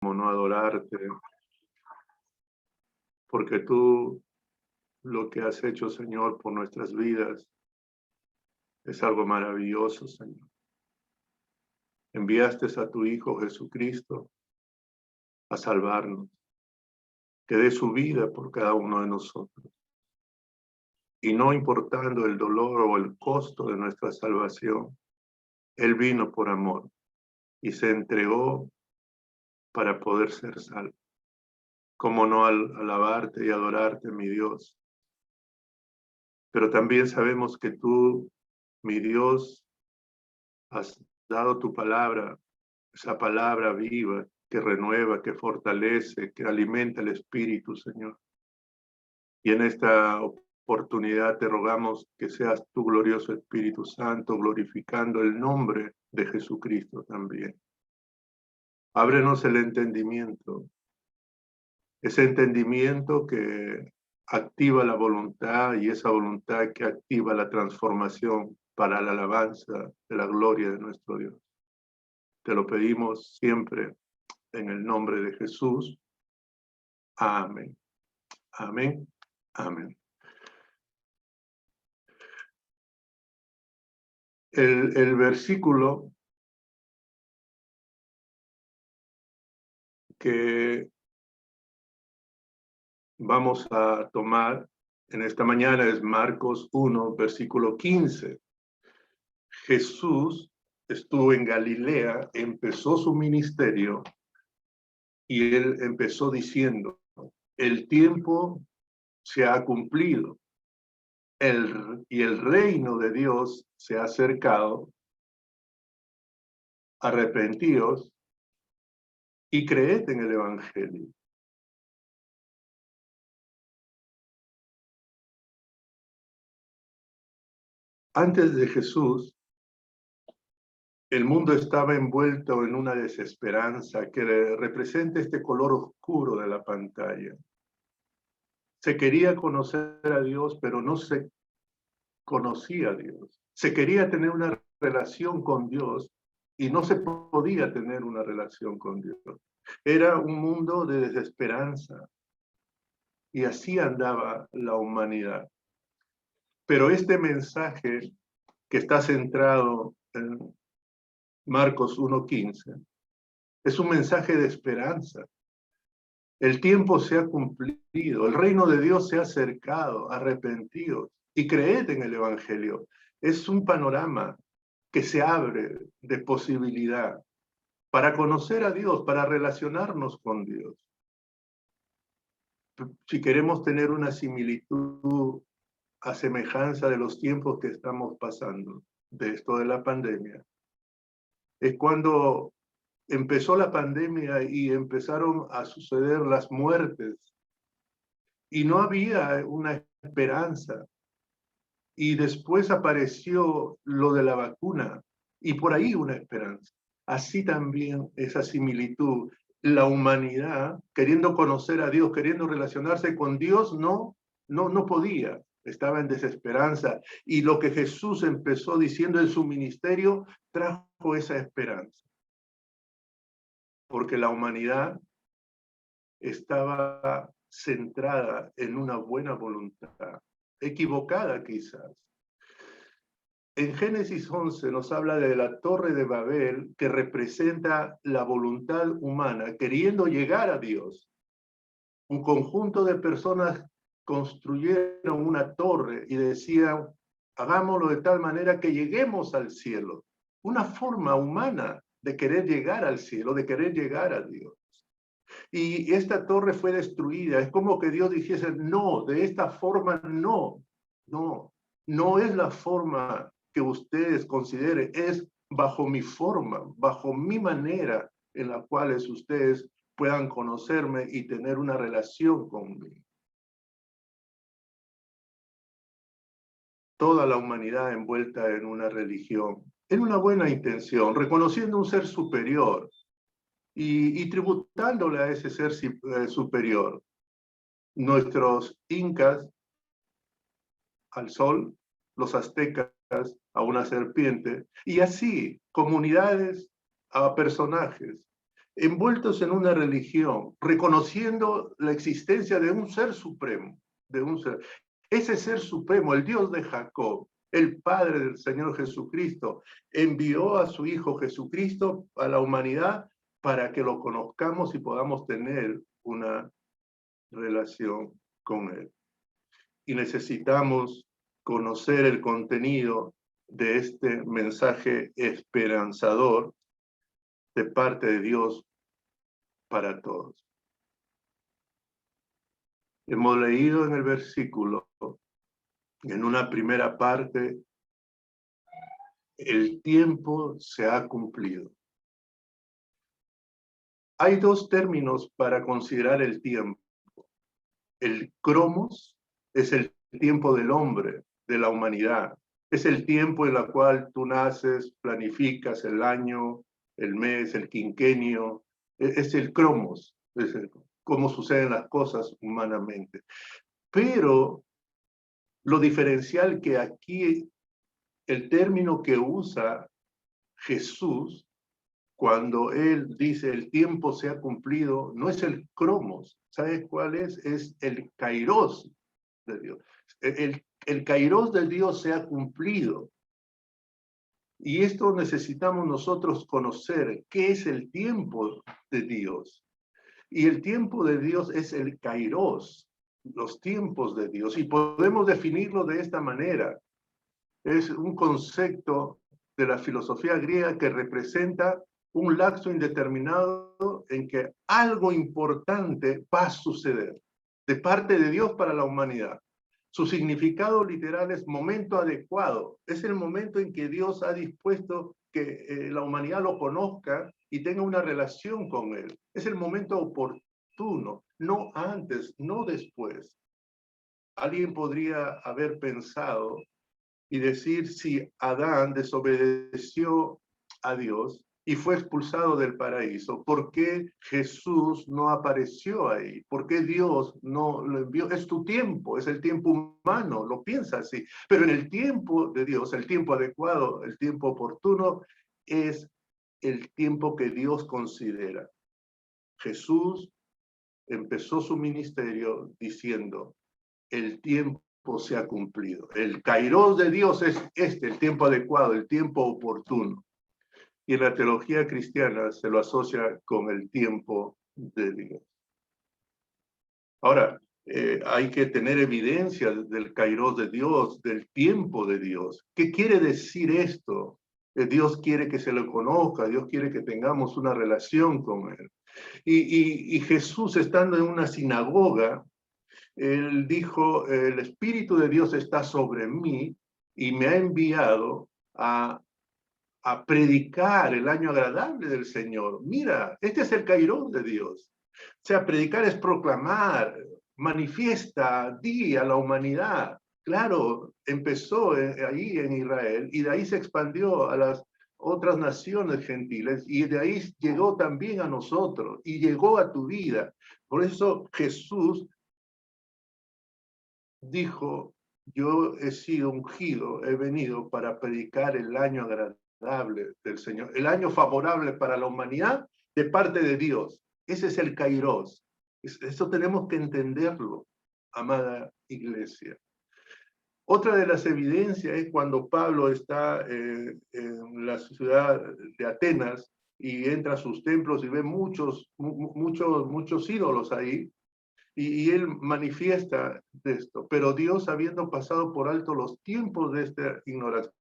no adorarte, porque tú lo que has hecho, Señor, por nuestras vidas es algo maravilloso, Señor. Enviaste a tu Hijo Jesucristo a salvarnos, que dé su vida por cada uno de nosotros. Y no importando el dolor o el costo de nuestra salvación, Él vino por amor y se entregó para poder ser salvo. Cómo no alabarte y adorarte, mi Dios. Pero también sabemos que tú, mi Dios, has dado tu palabra, esa palabra viva que renueva, que fortalece, que alimenta el espíritu, Señor. Y en esta oportunidad te rogamos que seas tu glorioso Espíritu Santo, glorificando el nombre de Jesucristo también. Ábrenos el entendimiento, ese entendimiento que activa la voluntad y esa voluntad que activa la transformación para la alabanza de la gloria de nuestro Dios. Te lo pedimos siempre en el nombre de Jesús. Amén. Amén. Amén. El versículo que vamos a tomar en esta mañana es Marcos 1, versículo 15. Jesús estuvo en Galilea, empezó su ministerio y él empezó diciendo, el tiempo se ha cumplido y el reino de Dios se ha acercado, arrepentíos y creed en el Evangelio. Antes de Jesús, el mundo estaba envuelto en una desesperanza que representa este color oscuro de la pantalla. Se quería conocer a Dios, pero no se conocía a Dios. Se quería tener una relación con Dios y no se podía tener una relación con Dios. Era un mundo de desesperanza y así andaba la humanidad. Pero este mensaje que está centrado en Marcos 1:15 es un mensaje de esperanza. El tiempo se ha cumplido, el reino de Dios se ha acercado, arrepentidos y creed en el Evangelio. Es un panorama que se abre de posibilidad para conocer a Dios, para relacionarnos con Dios. Si queremos tener una similitud a semejanza de los tiempos que estamos pasando, de esto de la pandemia, es cuando empezó la pandemia y empezaron a suceder las muertes y no había una esperanza. Y después apareció lo de la vacuna y por ahí una esperanza. Así también esa similitud, la humanidad queriendo conocer a Dios, queriendo relacionarse con Dios, no podía, estaba en desesperanza. Y lo que Jesús empezó diciendo en su ministerio trajo esa esperanza. Porque la humanidad estaba centrada en una buena voluntad, equivocada quizás. En Génesis 11 nos habla de la Torre de Babel, que representa la voluntad humana queriendo llegar a Dios. Un conjunto de personas construyeron una torre y decían, hagámoslo de tal manera que lleguemos al cielo. Una forma humana de querer llegar al cielo, de querer llegar a Dios. Y esta torre fue destruida. Es como que Dios dijese, no, de esta forma no, no es la forma que ustedes consideren, es bajo mi forma, bajo mi manera en la cual ustedes puedan conocerme y tener una relación conmigo. Toda la humanidad envuelta en una religión, en una buena intención, reconociendo un ser superior y tributándole a ese ser superior. Nuestros incas al sol, los aztecas a una serpiente, y así comunidades a personajes. envueltos en una religión, reconociendo la existencia de un ser supremo, de un ser. Ese ser supremo, el Dios de Jacob, el Padre del Señor Jesucristo, envió a su Hijo Jesucristo a la humanidad para que lo conozcamos y podamos tener una relación con Él. Y necesitamos conocer el contenido de este mensaje esperanzador de parte de Dios para todos. Hemos leído en el versículo, en una primera parte, el tiempo se ha cumplido. Hay dos términos para considerar el tiempo. El cromos es el tiempo del hombre, de la humanidad. Es el tiempo en el cual tú naces, planificas el año, el mes, el quinquenio. Es el cromos, es cómo suceden las cosas humanamente. Pero lo diferencial que aquí, el término que usa Jesús, cuando él dice el tiempo se ha cumplido, no es el cromos. ¿Sabes cuál es? Es el kairos de Dios. El kairos de Dios se ha cumplido. Y esto necesitamos nosotros conocer, qué es el tiempo de Dios. Y el tiempo de Dios es el kairos, los tiempos de Dios. Y podemos definirlo de esta manera. Es un concepto de la filosofía griega que representa un lapso indeterminado en que algo importante va a suceder de parte de Dios para la humanidad. Su significado literal es momento adecuado. Es el momento en que Dios ha dispuesto que la humanidad lo conozca y tenga una relación con Él. Es el momento oportuno, no antes, no después. Alguien podría haber pensado y decir, si Adán desobedeció a Dios y fue expulsado del paraíso, ¿por qué Jesús no apareció ahí? ¿Por qué Dios no lo envió? Es tu tiempo, es el tiempo humano, lo piensa así. Pero en el tiempo de Dios, el tiempo adecuado, el tiempo oportuno, es el tiempo que Dios considera. Jesús empezó su ministerio diciendo, el tiempo se ha cumplido. El kairos de Dios es el tiempo adecuado, el tiempo oportuno. Y en la teología cristiana se lo asocia con el tiempo de Dios. Ahora, hay que tener evidencia del kairos de Dios, del tiempo de Dios. ¿Qué quiere decir esto? Dios quiere que se lo conozca, Dios quiere que tengamos una relación con Él. Y Jesús, estando en una sinagoga, él dijo, el Espíritu de Dios está sobre mí y me ha enviado a predicar el año agradable del Señor. Mira, este es el kairos de Dios. O sea, predicar es proclamar, manifiesta, di a la humanidad. Claro, empezó ahí en Israel y de ahí se expandió a las otras naciones gentiles y de ahí llegó también a nosotros y llegó a tu vida. Por eso Jesús dijo, yo he sido ungido, he venido para predicar el año agradable del Señor, el año favorable para la humanidad de parte de Dios. Ese es el kairos. Eso tenemos que entenderlo, amada iglesia. Otra de las evidencias es cuando Pablo está en la ciudad de Atenas y entra a sus templos y ve muchos ídolos ahí. Y él manifiesta de esto, pero Dios, habiendo pasado por alto los tiempos de esta ignorancia,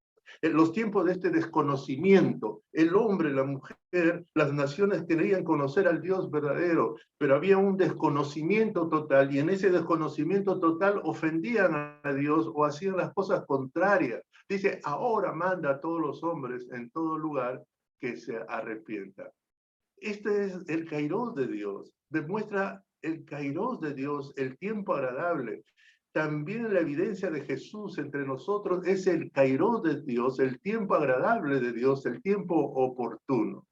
los tiempos de este desconocimiento, el hombre, la mujer, las naciones querían conocer al Dios verdadero, pero había un desconocimiento total, y en ese desconocimiento total ofendían a Dios o hacían las cosas contrarias. Dice, ahora manda a todos los hombres en todo lugar que se arrepientan. Este es el kairos de Dios, demuestra el kairos de Dios, el tiempo agradable. También la evidencia de Jesús entre nosotros es el kairos de Dios, el tiempo agradable de Dios, el tiempo oportuno.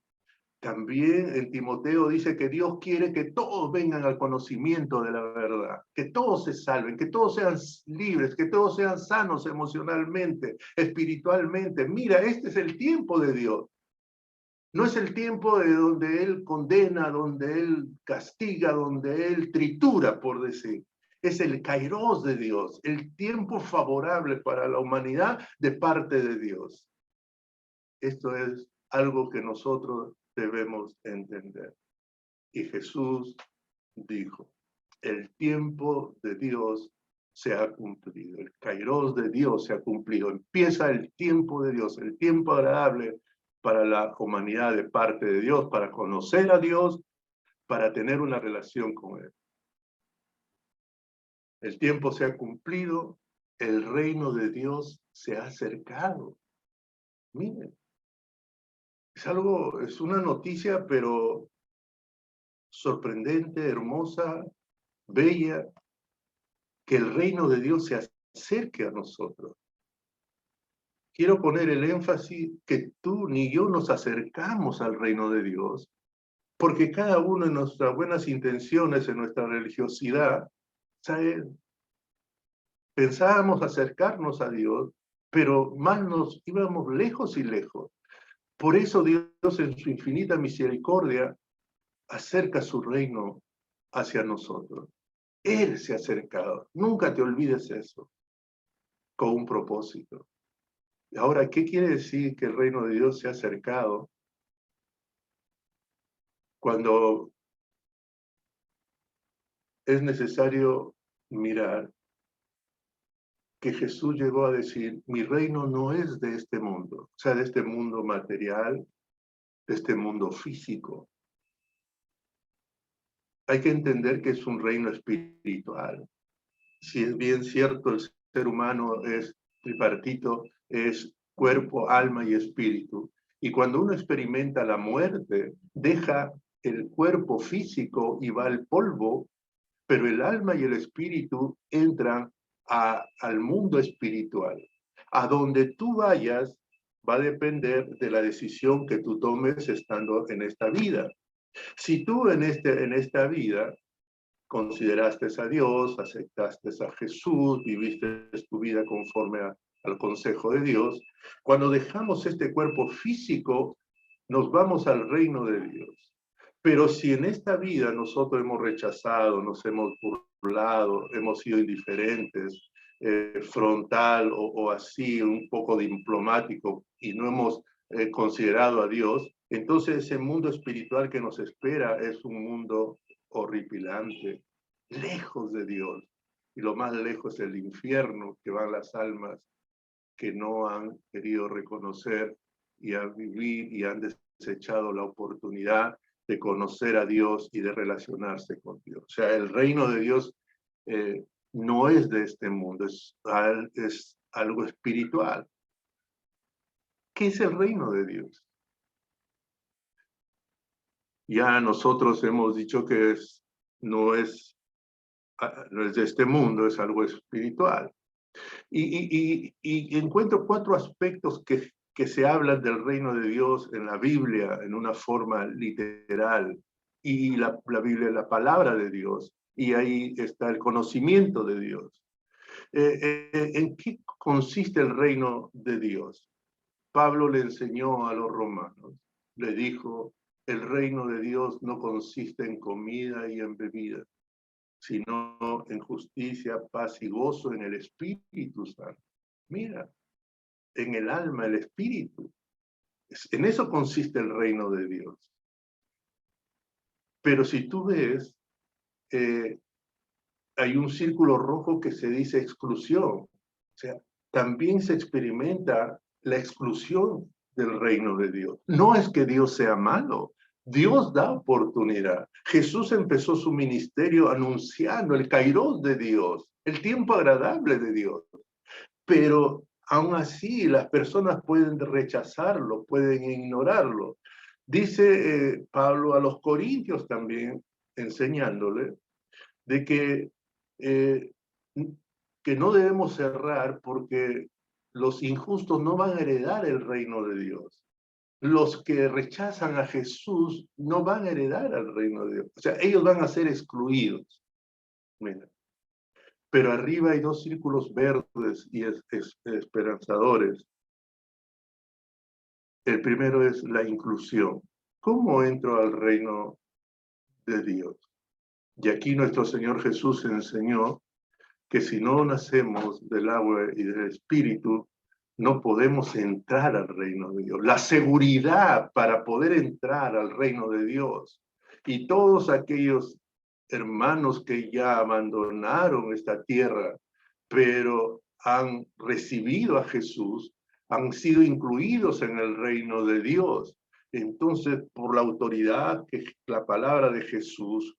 También en Timoteo dice que Dios quiere que todos vengan al conocimiento de la verdad, que todos se salven, que todos sean libres, que todos sean sanos emocionalmente, espiritualmente. Mira, este es el tiempo de Dios. No es el tiempo de donde Él condena, donde Él castiga, donde Él tritura, por decir. Es el kairos de Dios, el tiempo favorable para la humanidad de parte de Dios. Esto es algo que nosotros debemos entender. Y Jesús dijo, el tiempo de Dios se ha cumplido, el kairos de Dios se ha cumplido, empieza el tiempo de Dios, el tiempo agradable para la humanidad de parte de Dios, para conocer a Dios, para tener una relación con Él. El tiempo se ha cumplido, el reino de Dios se ha acercado. Miren, es una noticia, pero sorprendente, hermosa, bella, que el reino de Dios se acerque a nosotros. Quiero poner el énfasis que tú ni yo nos acercamos al reino de Dios, porque cada uno en nuestras buenas intenciones, en nuestra religiosidad, ¿sabes? Pensábamos acercarnos a Dios, pero más nos íbamos lejos y lejos. Por eso Dios en su infinita misericordia acerca su reino hacia nosotros. Él se ha acercado. Nunca te olvides eso, con un propósito. Ahora, ¿qué quiere decir que el reino de Dios se ha acercado? Cuando es necesario mirar que Jesús llegó a decir, mi reino no es de este mundo, o sea, de este mundo material, de este mundo físico. Hay que entender que es un reino espiritual. Si es bien cierto, el ser humano es tripartito, es cuerpo, alma y espíritu. Y cuando uno experimenta la muerte, deja el cuerpo físico y va al polvo, pero el alma y el espíritu entran al mundo espiritual. A donde tú vayas va a depender de la decisión que tú tomes estando en esta vida. Si tú en esta vida consideraste a Dios, aceptaste a Jesús, viviste tu vida conforme al consejo de Dios, cuando dejamos este cuerpo físico, nos vamos al reino de Dios. Pero si en esta vida nosotros hemos rechazado, nos hemos burlado, hemos sido indiferentes, frontal o así, un poco diplomático, y no hemos considerado a Dios, entonces ese mundo espiritual que nos espera es un mundo horripilante, lejos de Dios. Y lo más lejos es el infierno, que van las almas que no han querido reconocer y a vivir y han desechado la oportunidad de conocer a Dios y de relacionarse con Dios. O sea, el reino de Dios no es de este mundo, es algo espiritual. ¿Qué es el reino de Dios? Ya nosotros hemos dicho que no es de este mundo, es algo espiritual. Y encuentro 4 aspectos que se hablan del reino de Dios en la Biblia en una forma literal. Y la Biblia es la palabra de Dios. Y ahí está el conocimiento de Dios. ¿En qué consiste el reino de Dios? Pablo le enseñó a los romanos, le dijo, el reino de Dios no consiste en comida y en bebida, sino en justicia, paz y gozo en el Espíritu Santo. Mira, en el alma, el Espíritu. En eso consiste el reino de Dios. Pero si tú ves, hay un círculo rojo que se dice exclusión. O sea, también se experimenta la exclusión del reino de Dios. No es que Dios sea malo, Dios da oportunidad. Jesús empezó su ministerio anunciando el kairos de Dios, el tiempo agradable de Dios. Pero aún así las personas pueden rechazarlo, pueden ignorarlo. Dice Pablo a los corintios también, enseñándole, de que no debemos cerrar porque los injustos no van a heredar el reino de Dios. Los que rechazan a Jesús no van a heredar el reino de Dios. O sea, ellos van a ser excluidos. Mira. Pero arriba hay 2 círculos verdes y esperanzadores. El primero es la inclusión. ¿Cómo entro al reino de Dios? Y aquí nuestro Señor Jesús enseñó que si no nacemos del agua y del Espíritu, no podemos entrar al reino de Dios. La seguridad para poder entrar al reino de Dios. Y todos aquellos hermanos que ya abandonaron esta tierra, pero han recibido a Jesús, han sido incluidos en el reino de Dios. Entonces, por la autoridad que la palabra de Jesús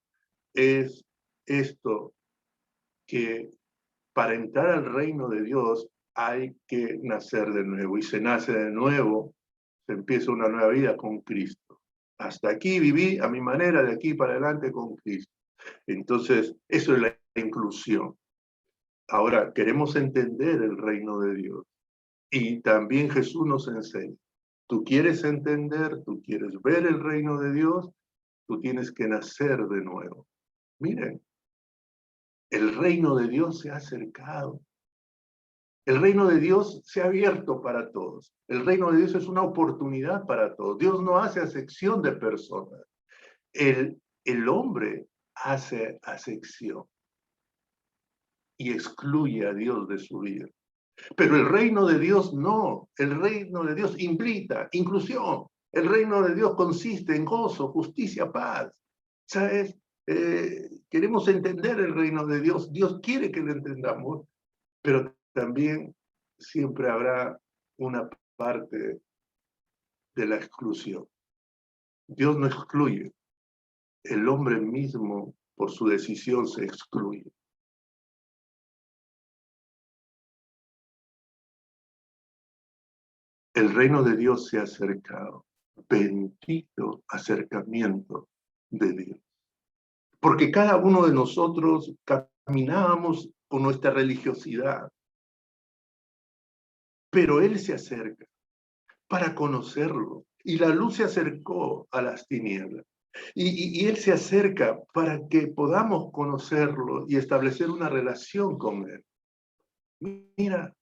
es esto, que para entrar al reino de Dios hay que nacer de nuevo, y se nace de nuevo, se empieza una nueva vida con Cristo. Hasta aquí viví a mi manera, de aquí para adelante con Cristo. Entonces, eso es la inclusión. Ahora, queremos entender el reino de Dios. Y también Jesús nos enseña. Tú quieres entender, tú quieres ver el reino de Dios, tú tienes que nacer de nuevo. Miren, el reino de Dios se ha acercado. El reino de Dios se ha abierto para todos. El reino de Dios es una oportunidad para todos. Dios no hace acepción de personas. El hombre hace acepción y excluye a Dios de su vida. Pero el reino de Dios no. El reino de Dios invita inclusión. El reino de Dios consiste en gozo, justicia, paz. ¿Sabes? Queremos entender el reino de Dios. Dios quiere que lo entendamos, pero también siempre habrá una parte de la exclusión. Dios no excluye. El hombre mismo, por su decisión, se excluye. El reino de Dios se ha acercado. Bendito acercamiento de Dios. Porque cada uno de nosotros caminábamos con nuestra religiosidad, pero Él se acerca para conocerlo. Y la luz se acercó a las tinieblas. Y Él se acerca para que podamos conocerlo y establecer una relación con Él. Mira,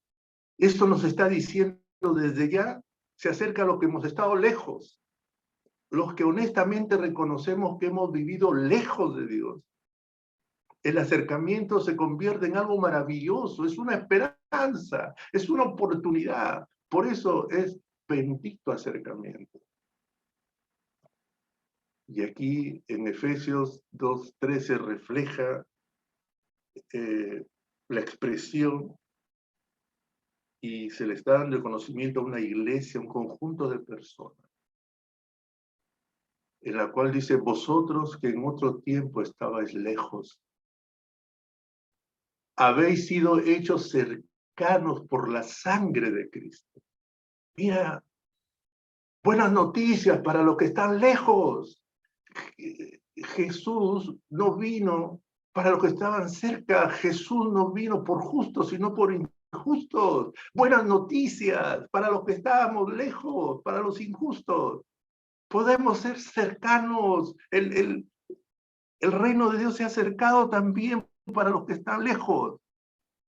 esto nos está diciendo desde ya, se acerca a los que hemos estado lejos, los que honestamente reconocemos que hemos vivido lejos de Dios. El acercamiento se convierte en algo maravilloso, es una esperanza, es una oportunidad. Por eso es bendito acercamiento. Y aquí en Efesios 2:13 refleja la expresión, y se le está dando el conocimiento a una iglesia, un conjunto de personas, en la cual dice: vosotros que en otro tiempo estabais lejos, habéis sido hechos cercanos por la sangre de Cristo. Mira, buenas noticias para los que están lejos. Jesús no vino para los que estaban cerca. Jesús no vino por justos, sino por injustos. Buenas noticias para los que estábamos lejos, para los injustos. Podemos ser cercanos. El reino de Dios se ha acercado también para los que están lejos.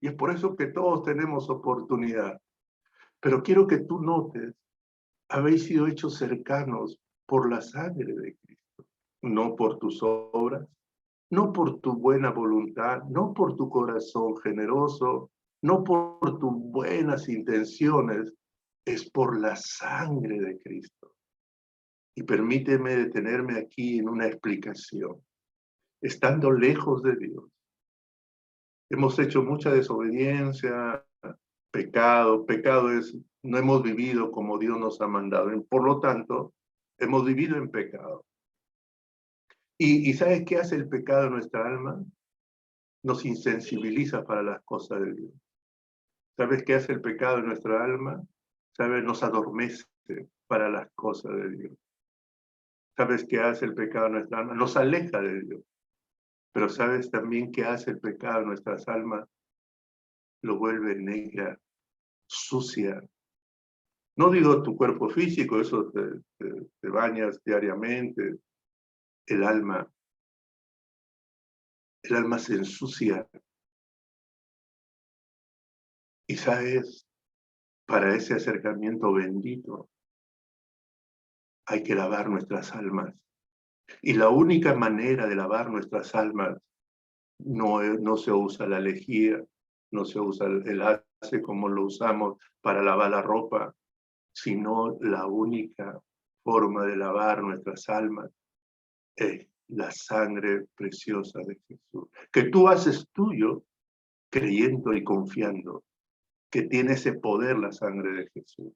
Y es por eso que todos tenemos oportunidad. Pero quiero que tú notes, habéis sido hechos cercanos por la sangre de Cristo, no por tus obras, no por tu buena voluntad, no por tu corazón generoso, no por tus buenas intenciones, es por la sangre de Cristo. Y permíteme detenerme aquí en una explicación. Estando lejos de Dios, hemos hecho mucha desobediencia, pecado. Pecado es, no hemos vivido como Dios nos ha mandado. Por lo tanto, hemos vivido en pecado. ¿Y sabes qué hace el pecado en nuestra alma? Nos insensibiliza para las cosas de Dios. ¿Sabes qué hace el pecado en nuestra alma? ¿Sabes? Nos adormece para las cosas de Dios. ¿Sabes qué hace el pecado en nuestra alma? Nos aleja de Dios. Pero ¿sabes también qué hace el pecado en nuestras almas? Lo vuelve negra, sucia. No digo tu cuerpo físico, eso te bañas diariamente. El alma se ensucia. Y sabes, para ese acercamiento bendito hay que lavar nuestras almas. Y la única manera de lavar nuestras almas no se usa la lejía, no se usa el ace como lo usamos para lavar la ropa, sino la única forma de lavar nuestras almas es la sangre preciosa de Jesús, que tú haces tuyo creyendo y confiando que tiene ese poder la sangre de Jesús.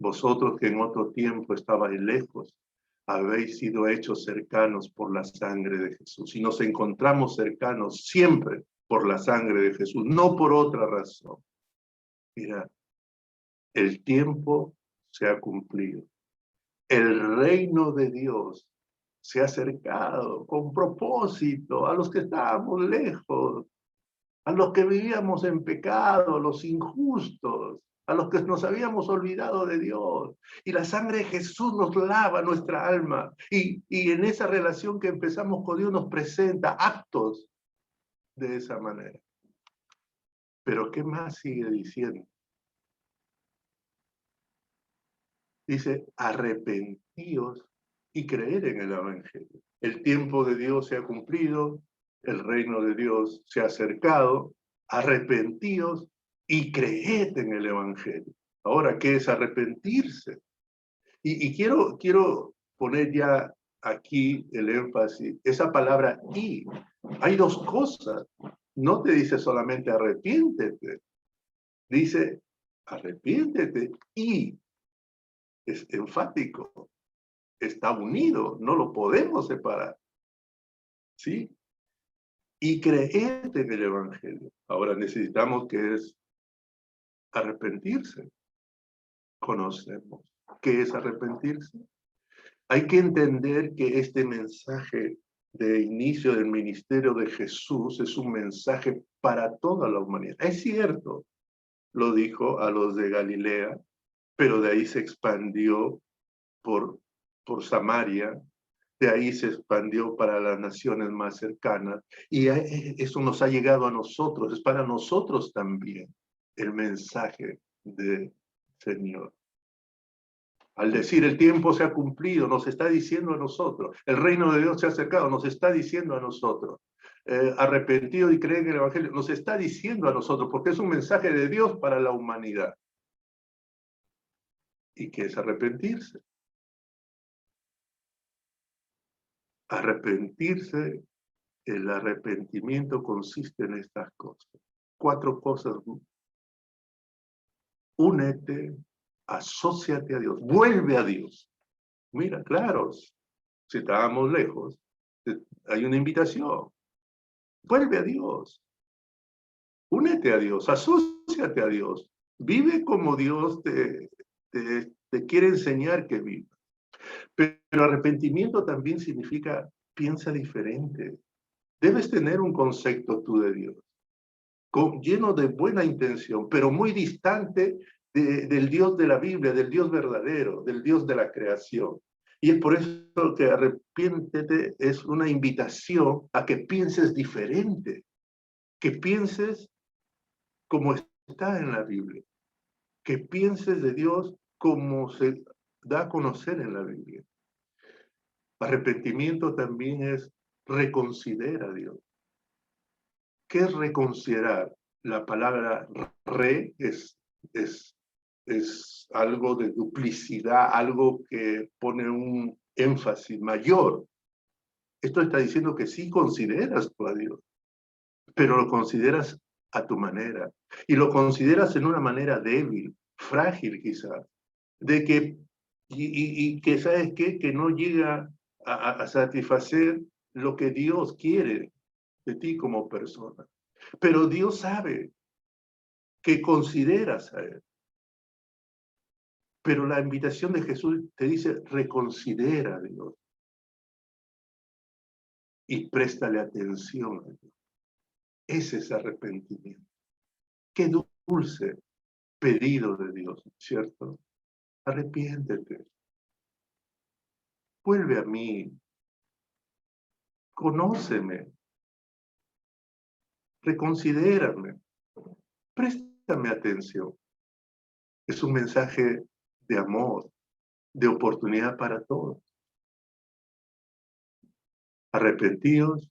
Vosotros que en otro tiempo estabais lejos, habéis sido hechos cercanos por la sangre de Jesús. Y nos encontramos cercanos siempre por la sangre de Jesús, no por otra razón. Mira, el tiempo se ha cumplido. El reino de Dios se ha acercado con propósito a los que estábamos lejos, a los que vivíamos en pecado, a los injustos, a los que nos habíamos olvidado de Dios. Y la sangre de Jesús nos lava nuestra alma. Y en esa relación que empezamos con Dios nos presenta aptos de esa manera. Pero ¿qué más sigue diciendo? Dice, arrepentíos y creer en el Evangelio. El tiempo de Dios se ha cumplido, el reino de Dios se ha acercado, arrepentíos y creed en el Evangelio. Ahora, ¿qué es arrepentirse? Y quiero poner ya aquí el énfasis, esa palabra y. Hay dos cosas. No te dice solamente arrepiéntete, dice arrepiéntete y es enfático, está unido, no lo podemos separar, ¿sí? Y creer en el Evangelio. Ahora necesitamos que es arrepentirse. Conocemos qué es arrepentirse. Hay que entender que este mensaje de inicio del ministerio de Jesús es un mensaje para toda la humanidad. Es cierto, lo dijo a los de Galilea, pero de ahí se expandió por Samaria, de ahí se expandió para las naciones más cercanas, y eso nos ha llegado a nosotros, es para nosotros también el mensaje del Señor. Al decir el tiempo se ha cumplido, nos está diciendo a nosotros, el reino de Dios se ha acercado, nos está diciendo a nosotros, arrepentido y creen en el Evangelio, nos está diciendo a nosotros, porque es un mensaje de Dios para la humanidad. ¿Y qué es arrepentirse? Arrepentirse, el arrepentimiento consiste en estas cosas. 4 cosas. Únete, asóciate a Dios, vuelve a Dios. Mira, claro, si estábamos lejos, hay una invitación. Vuelve a Dios. Únete a Dios, asóciate a Dios. Vive como Dios te quiere enseñar que viva. Pero arrepentimiento también significa piensa diferente. Debes tener un concepto tú de Dios, lleno de buena intención, pero muy distante del Dios de la Biblia, del Dios verdadero, del Dios de la creación. Y es por eso que arrepiéntete es una invitación a que pienses diferente, que pienses como está en la Biblia, que pienses de Dios como se da a conocer en la Biblia. Arrepentimiento también es reconsidera a Dios. ¿Qué es reconsiderar? La palabra re es algo de duplicidad, algo que pone un énfasis mayor. Esto está diciendo que sí consideras tú a Dios, pero lo consideras a tu manera. Y lo consideras en una manera débil, frágil quizás, de que, y que ¿sabes qué? Que no llega a satisfacer lo que Dios quiere de ti como persona. Pero Dios sabe que consideras a Él. Pero la invitación de Jesús te dice, reconsidera a Dios y préstale atención a Dios. Ese es arrepentimiento. Qué dulce pedido de Dios, ¿cierto? Arrepiéntete. Vuelve a mí. Conóceme. Reconsidérame. Préstame atención. Es un mensaje de amor, de oportunidad para todos. Arrepentíos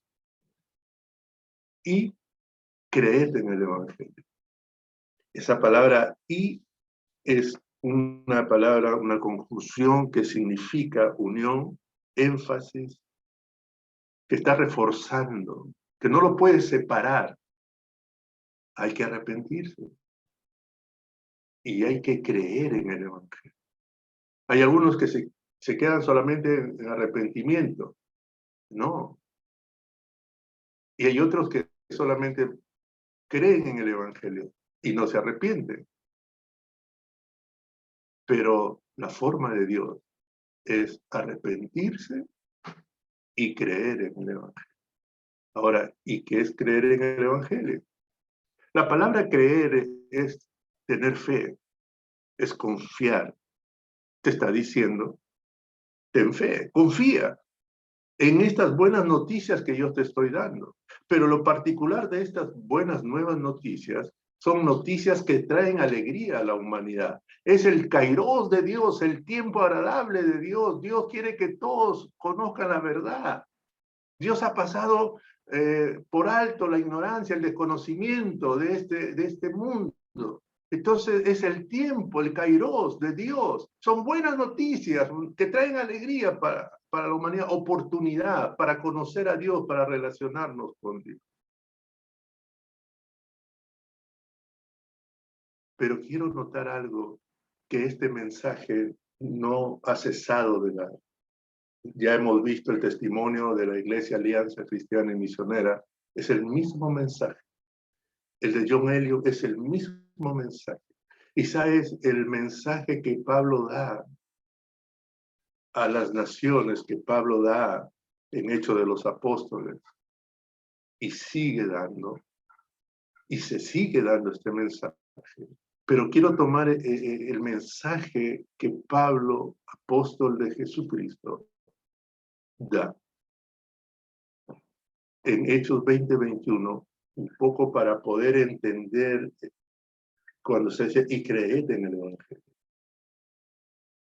y creed en el Evangelio. Esa palabra "y" es una palabra, una conjunción que significa unión, énfasis, que está reforzando, que no lo puedes separar. Hay que arrepentirse y hay que creer en el Evangelio. Hay algunos que se quedan solamente en arrepentimiento. No. Y hay otros que solamente creen en el Evangelio y no se arrepienten. Pero la forma de Dios es arrepentirse y creer en el Evangelio. Ahora, ¿y qué es creer en el Evangelio? La palabra creer es tener fe, es confiar. Te está diciendo, ten fe, confía en estas buenas noticias que yo te estoy dando. Pero lo particular de estas buenas nuevas noticias son noticias que traen alegría a la humanidad. Es el kairos de Dios, el tiempo agradable de Dios. Dios quiere que todos conozcan la verdad. Dios ha pasado por alto la ignorancia, el desconocimiento de este mundo. Entonces es el tiempo, el kairos de Dios. Son buenas noticias que traen alegría para la humanidad, oportunidad para conocer a Dios, para relacionarnos con Dios. Pero quiero notar algo, que este mensaje no ha cesado de dar. Ya hemos visto el testimonio de la Iglesia Alianza Cristiana y Misionera. Es el mismo mensaje. El de John Eliot es el mismo mensaje. Y sabes, el mensaje que Pablo da a las naciones, que Pablo da en Hechos de los Apóstoles, y sigue dando, y se sigue dando este mensaje. Pero quiero tomar el mensaje que Pablo, apóstol de Jesucristo, da en Hechos 20:21, un poco para poder entender cuando se dice y creed en el Evangelio.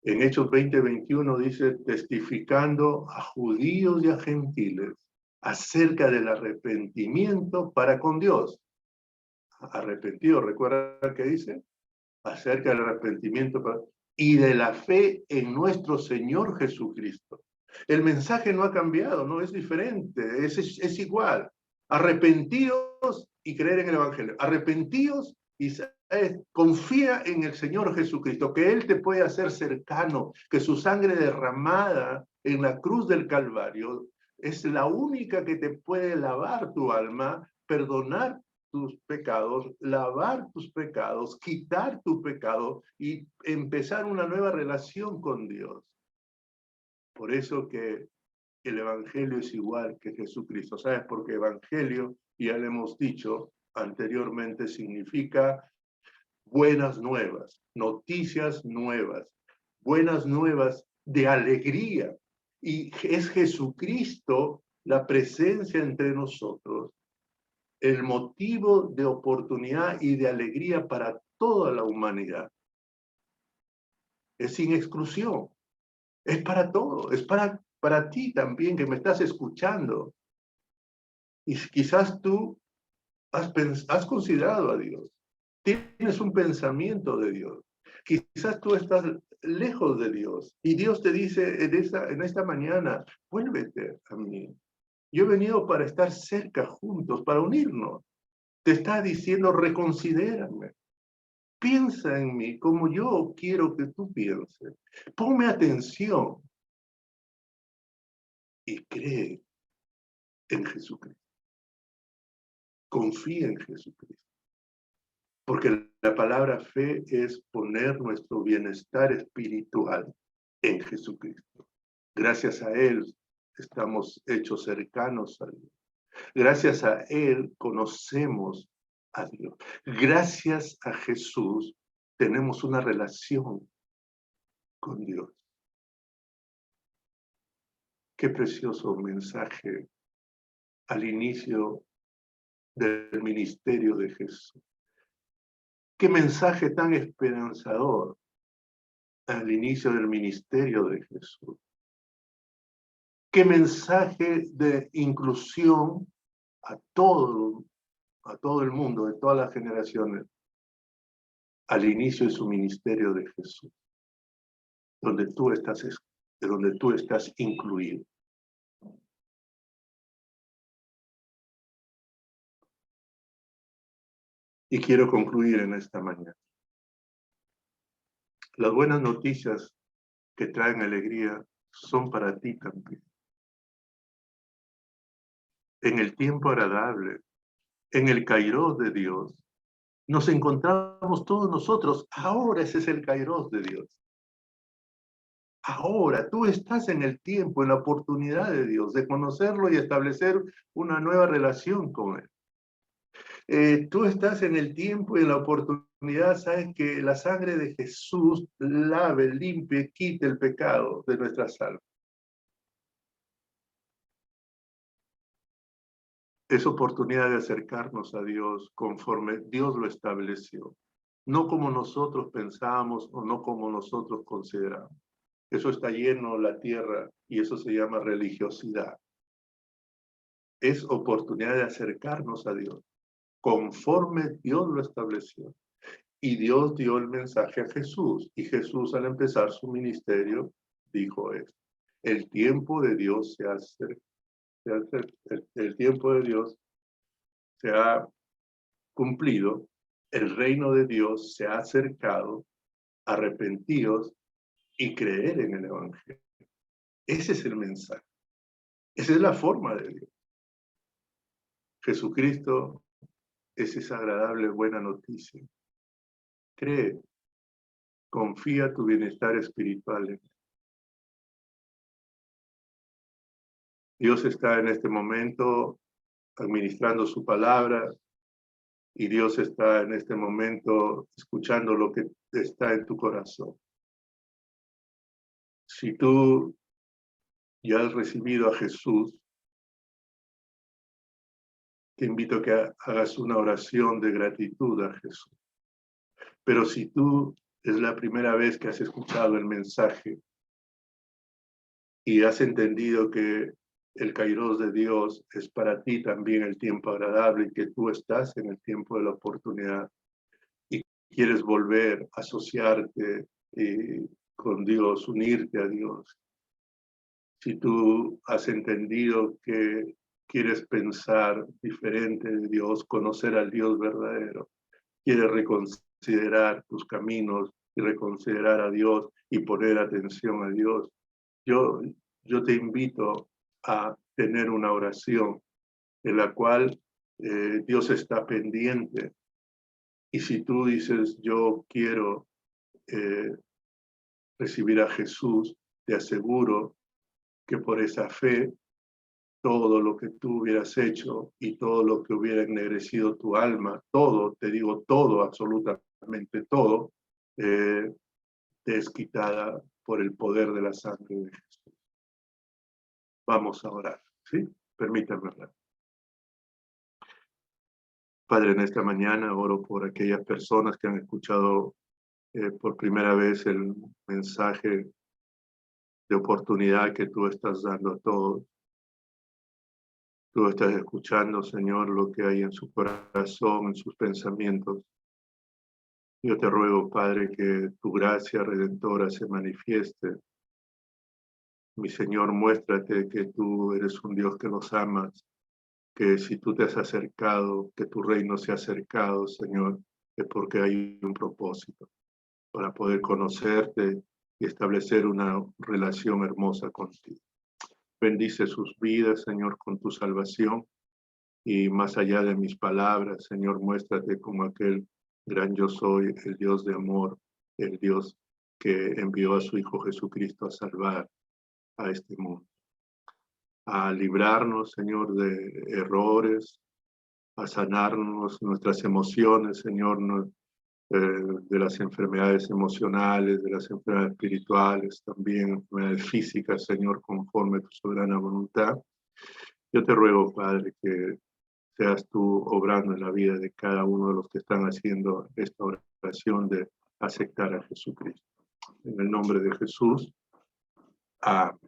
En Hechos 20:21 dice, testificando a judíos y a gentiles acerca del arrepentimiento para con Dios. Arrepentido, ¿recuerda qué dice? Acerca del arrepentimiento y de la fe en nuestro Señor Jesucristo. El mensaje no ha cambiado, no es diferente, es igual. Arrepentíos y creer en el Evangelio. Arrepentíos y confía en el Señor Jesucristo, que Él te puede hacer cercano, que su sangre derramada en la cruz del Calvario es la única que te puede lavar tu alma, perdonar tus pecados, lavar tus pecados, quitar tu pecado y empezar una nueva relación con Dios. Por eso que el Evangelio es igual que Jesucristo. ¿Sabes? Porque Evangelio, ya le hemos dicho anteriormente, significa buenas nuevas, noticias nuevas, buenas nuevas de alegría. Y es Jesucristo la presencia entre nosotros, el motivo de oportunidad y de alegría para toda la humanidad. Es sin exclusión, es para todo, es para ti también que me estás escuchando. Y quizás tú has considerado a Dios, tienes un pensamiento de Dios, quizás tú estás lejos de Dios y Dios te dice en esta mañana, vuélvete a mí. Yo he venido para estar cerca juntos, para unirnos. Te está diciendo, reconsidérame. Piensa en mí como yo quiero que tú pienses. Ponme atención y cree en Jesucristo. Confía en Jesucristo. Porque la palabra fe es poner nuestro bienestar espiritual en Jesucristo. Gracias a Él estamos hechos cercanos a Dios. Gracias a Él conocemos a Dios. Gracias a Jesús tenemos una relación con Dios. Qué precioso mensaje al inicio del ministerio de Jesús. Qué mensaje tan esperanzador. al inicio del ministerio de Jesús. ¿Qué mensaje de inclusión a todo el mundo, de todas las generaciones, al inicio de su ministerio de Jesús, donde tú estás incluido? Y quiero concluir en esta mañana. Las buenas noticias que traen alegría son para ti también. En el tiempo agradable, en el Kairos de Dios, nos encontramos todos nosotros. Ahora ese es el Kairos de Dios. Ahora tú estás en el tiempo, en la oportunidad de Dios, de conocerlo y establecer una nueva relación con Él. Tú estás en el tiempo y en la oportunidad, sabes que la sangre de Jesús lave, limpie, quite el pecado de nuestras almas. Es oportunidad de acercarnos a Dios conforme Dios lo estableció, no como nosotros pensamos o no como nosotros consideramos. Eso está lleno la tierra y eso se llama religiosidad. Es oportunidad de acercarnos a Dios conforme Dios lo estableció. Y Dios dio el mensaje a Jesús, y Jesús al empezar su ministerio dijo esto: el tiempo de Dios se acerca. El tiempo de Dios se ha cumplido, el reino de Dios se ha acercado, arrepentidos y creer en el Evangelio. Ese es el mensaje. Esa es la forma de Dios. Jesucristo es esa agradable buena noticia. Cree, confía tu bienestar espiritual en Él. Dios está en este momento administrando su palabra y Dios está en este momento escuchando lo que está en tu corazón. Si tú ya has recibido a Jesús, te invito a que hagas una oración de gratitud a Jesús. Pero si tú es la primera vez que has escuchado el mensaje y has entendido que el Kairos de Dios es para ti también el tiempo agradable y que tú estás en el tiempo de la oportunidad y quieres volver a asociarte con Dios, unirte a Dios. Si tú has entendido que quieres pensar diferente de Dios, conocer al Dios verdadero, quieres reconsiderar tus caminos y reconsiderar a Dios y poner atención a Dios, yo te invito a tener una oración en la cual Dios está pendiente. Y si tú dices, yo quiero recibir a Jesús, te aseguro que por esa fe, todo lo que tú hubieras hecho y todo lo que hubiera ennegrecido tu alma, todo, te digo todo, absolutamente todo, te es quitada por el poder de la sangre de Jesús. Vamos a orar, ¿sí? Permítanme orar. Padre, en esta mañana oro por aquellas personas que han escuchado por primera vez el mensaje de oportunidad que tú estás dando a todos. Tú estás escuchando, Señor, lo que hay en su corazón, en sus pensamientos. Yo te ruego, Padre, que tu gracia redentora se manifieste. Mi Señor, muéstrate que tú eres un Dios que nos amas, que si tú te has acercado, que tu reino se ha acercado, Señor, es porque hay un propósito para poder conocerte y establecer una relación hermosa contigo. Bendice sus vidas, Señor, con tu salvación. Y más allá de mis palabras, Señor, muéstrate como aquel gran yo soy, el Dios de amor, el Dios que envió a su Hijo Jesucristo a salvar a este mundo, a librarnos, Señor, de errores, a sanarnos nuestras emociones, Señor, de las enfermedades emocionales, de las enfermedades espirituales, también enfermedades físicas, Señor, conforme a tu soberana voluntad. Yo te ruego, Padre, que seas tú obrando en la vida de cada uno de los que están haciendo esta oración de aceptar a Jesucristo. En el nombre de Jesús. Amén.